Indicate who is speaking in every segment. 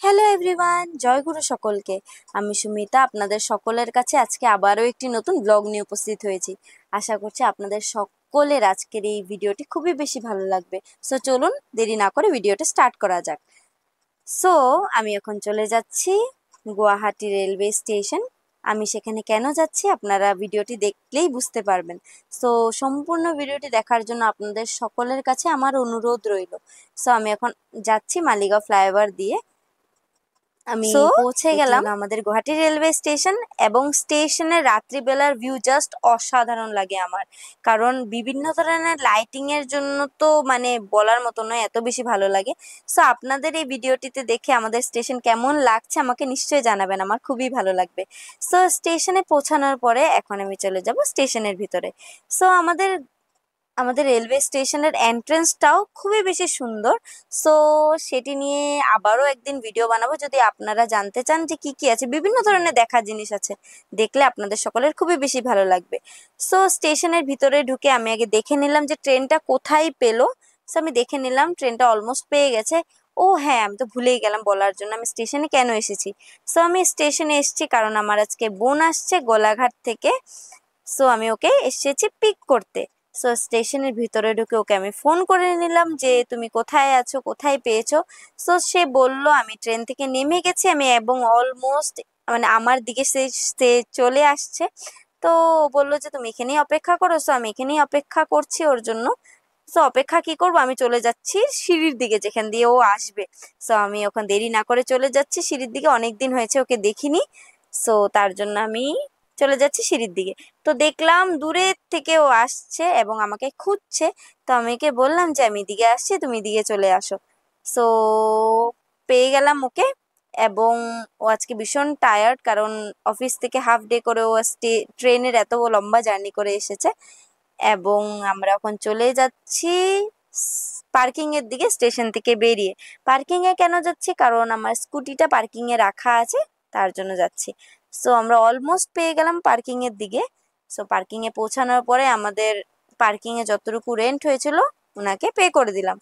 Speaker 1: Hello everyone, জয় গুরু সকলকে। আমি সুমিতা আপনাদের সকলের কাছে আজকে আবারও একটি নতুন ব্লগ নিয়ে উপস্থিত হয়েছি। আশা করছি আপনাদের সকলের আজকের এই ভিডিওটি খুবই বেশি ভালো লাগবে। সো চলুন দেরি না করে ভিডিওটা স্টার্ট করা যাক। সো আমি এখন চলে যাচ্ছি গুয়াহাটি রেলওয়ে স্টেশন। আমি সেখানে কেন যাচ্ছি আপনারা ভিডিওটি দেখলেই বুঝতে পারবেন। সো সম্পূর্ণ ভিডিওটি দেখার জন্য আপনাদের সকলের কাছে আমার অনুরোধ রইল। সো আমি এখন যাচ্ছি মালিগাঁও ফ্লাইওভার দিয়ে। আমি
Speaker 2: সো
Speaker 1: পৌঁছে
Speaker 2: এটি
Speaker 1: গেলাম
Speaker 2: হলো
Speaker 1: আমাদের গুয়াহাটি রেলওয়ে স্টেশন এবং স্টেশনের রাত্রিবেলার ভিউ জাস্ট অসাধারণ লাগে আমার। কারণ বিভিন্ন ধরনের লাইটিং এর জন্য তো মানে বলার মতো নয়, এত বেশি ভালো লাগে। সো আপনাদের এই ভিডিওটিতে দেখে আমাদের স্টেশন কেমন লাগছে আমাকে নিশ্চয়ই জানাবেন, আমার খুবই ভালো লাগবে। সো স্টেশনে পৌঁছানোর পরে এখন আমি চলে যাব স্টেশনের ভিতরে। সো আমাদের আমাদের রেলওয়ে স্টেশনের এন্ট্রেন্সটাও খুবই বেশি সুন্দর। সো সেটি নিয়ে আবারও একদিন ভিডিও বানাবো। যদি আপনারা জানতে চান যে কি কি আছে, বিভিন্ন ধরনের দেখার জিনিস আছে, দেখলে আপনাদের সকলের খুবই বেশি ভালো লাগবে। সো স্টেশনের ভিতরে ঢুকে আমি আগে দেখে নিলাম যে ট্রেনটা কোথায় পেলো। সো আমি দেখে নিলাম ট্রেনটা অলমোস্ট পেয়ে গেছে। ও হ্যাঁ, আমি তো ভুলেই গেলাম বলার জন্য আমি স্টেশনে কেন এসেছি। সো আমি স্টেশনে এসেছি কারণ আমার আজকে বোন আসছে গোলাঘাট থেকে। সো আমি ওকে এসেছি পিক করতে। সো স্টেশনের ভিতরে ঢুকে ওকে আমি ফোন করে নিলাম যে তুমি কোথায় আছো, কোথায় পেয়েছো। সো সে বলল আমি ট্রেন থেকে নেমে গেছি আমি, এবং অলমোস্ট মানে আমার দিকে সে চলে আসছে। তো ও বললো যে তুমি এখানেই অপেক্ষা করো। সো আমি এখানেই অপেক্ষা করছি ওর জন্য। সো অপেক্ষা কি করবো, আমি চলে যাচ্ছি সিঁড়ির দিকে যেখান দিয়ে ও আসবে। সো আমি ওখানে দেরি না করে চলে যাচ্ছি সিঁড়ির দিকে, অনেকদিন হয়েছে ওকে দেখিনি। সো তার জন্য আমি চলে যাচ্ছি সিঁড়ির দিকে। তো দেখলাম দূরের থেকে ও আসছে এবং আমাকে খুঁজছে। তো আমি ওকে বললাম যে আমি দিকে আসছি, তুমি দিকে চলে আসো। সো পেয়ে গেলাম ওকে। এবং ও আজকে ভীষণ টায়ার্ড, কারণ অফিস থেকে হাফ ডে করে ও ট্রেনের এত লম্বা জার্নি করে এসেছে। এবং আমরা এখন চলে যাচ্ছি পার্কিং এর দিকে স্টেশন থেকে বেরিয়ে। পার্কিং এ কেন যাচ্ছি, কারণ আমার স্কুটিটা পার্কিং এ রাখা আছে, তার জন্য যাচ্ছি। সো আমরা অলমোস্ট পেয়ে গেলাম পার্কিং এর দিকে। সো পার্কিং এ পৌঁছানোর পরে আমাদের পার্কিং এ যতটুকু রেন্ট হয়েছিল ওনাকে পে করে দিলাম।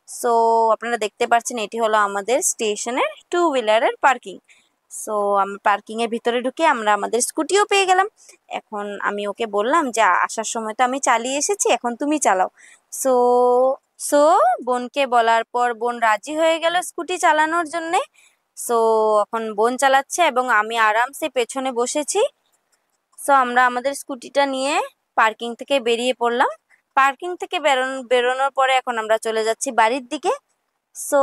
Speaker 1: সো আপনারা দেখতে পাচ্ছেন এটি হলো আমাদের স্টেশনের টু হুইলারের পার্কিং। সো আমরা পার্কিং এর ভিতরে ঢুকে আমরা আমাদের স্কুটিও পেয়ে গেলাম। এখন আমি ওকে বললাম যে আসার সময় তো আমি চালিয়ে এসেছি, এখন তুমি চালাও। সো সো বোনকে বলার পর বোন রাজি হয়ে গেল স্কুটি চালানোর জন্যে। সো এখন বোন চালাচ্ছে এবং আমি আরামসে পেছনে বসেছি। সো আমরা আমাদের স্কুটিটা নিয়ে পার্কিং থেকে বেরিয়ে পড়লাম। পার্কিং থেকে বেরোনোর পরে এখন আমরা চলে যাচ্ছি বাড়ির দিকে। সো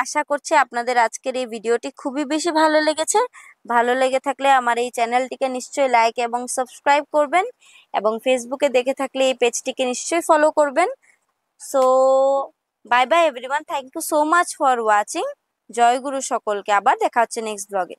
Speaker 1: আশা করছি আপনাদের আজকের এই ভিডিওটি খুবই বেশি ভালো লেগেছে। ভালো লেগে থাকলে আমার এই চ্যানেলটিকে নিশ্চয়ই লাইক এবং সাবস্ক্রাইব করবেন, এবং ফেসবুকে দেখে থাকলে এই পেজটিকে নিশ্চয়ই ফলো করবেন। So bye bye everyone, thank you so much for watching. জয় গুরু সকলকে, আবার দেখা হচ্ছে নেক্সট ব্লগে।